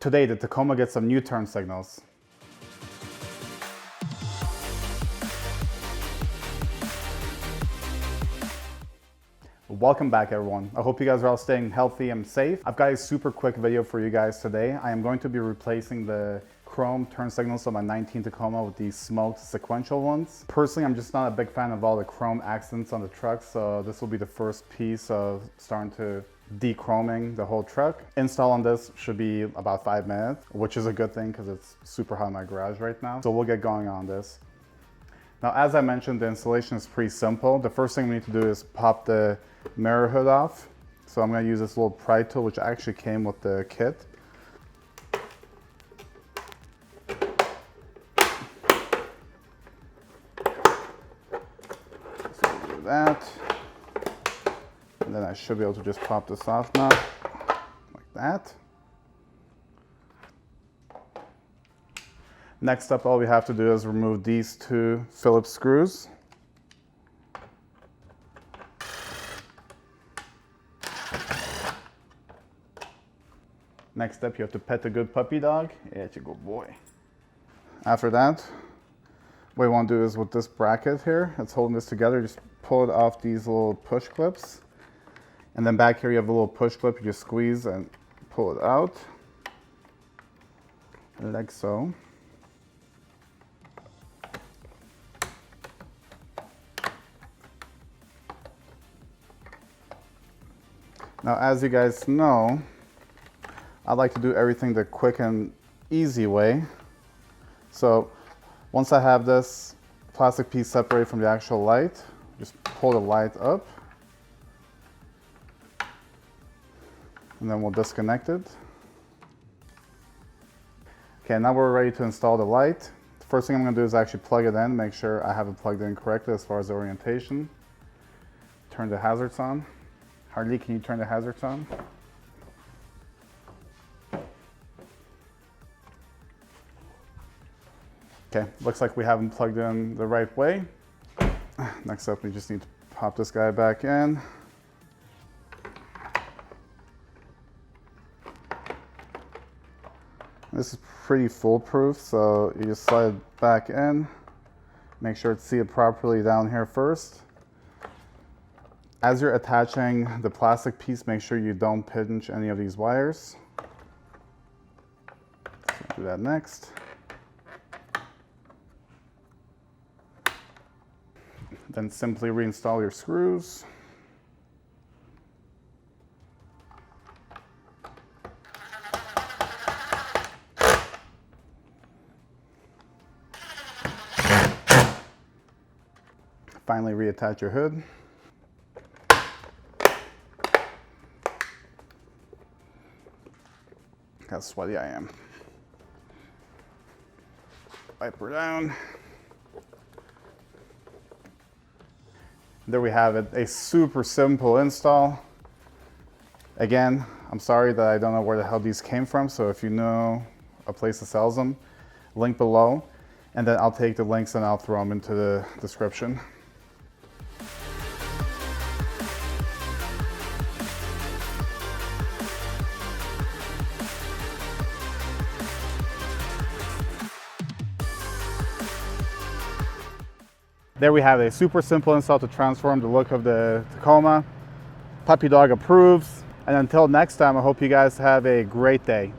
Today, the Tacoma gets some new turn signals. Welcome back, everyone. I hope you guys are all staying healthy and safe. I've got a super quick video for you guys today. I am going to be replacing the chrome turn signals on my 19 Tacoma with these smoked sequential ones. Personally, I'm just not a big fan of all the chrome accents on the truck, so this will be the first piece of starting to de-chroming the whole truck. Install on this should be about 5 minutes, which is a good thing because it's super hot in my garage right now. So we'll get going on this. Now, as I mentioned, the installation is pretty simple. The first thing we need to do is pop the mirror hood off. So I'm going to use this little pry tool, which actually came with the kit. So do that. And then I should be able to just pop this off now, like that. Next up, all we have to do is remove these 2 Phillips screws. Next step, you have to pet the good puppy dog. Yeah, it's a good boy. After that, what you want to do is with this bracket here, it's holding this together, just pull it off these little push clips. And then back here you have a little push clip, you just squeeze and pull it out, like so. Now, as you guys know, I like to do everything the quick and easy way. So once I have this plastic piece separated from the actual light, just pull the light up. And then we'll disconnect it. Okay, now we're ready to install the light. The first thing I'm going to do is actually plug it in, make sure I have it plugged in correctly as far as the orientation. Turn the hazards on. Harley, can you turn the hazards on? Okay, looks like we haven't plugged in the right way. Next up, we just need to pop this guy back in. This is pretty foolproof, so you just slide it back in. Make sure it's seated properly down here first. As you're attaching the plastic piece, make sure you don't pinch any of these wires. So do that next. Then simply reinstall your screws. Finally reattach your hood. How sweaty I am. Wipe her down. There we have it, a super simple install. Again, I'm sorry that I don't know where the hell these came from, so if you know a place that sells them, link below, and then I'll take the links and I'll throw them into the description. There we have a super simple install to transform the look of the Tacoma. Puppy dog approves. And until next time, I hope you guys have a great day.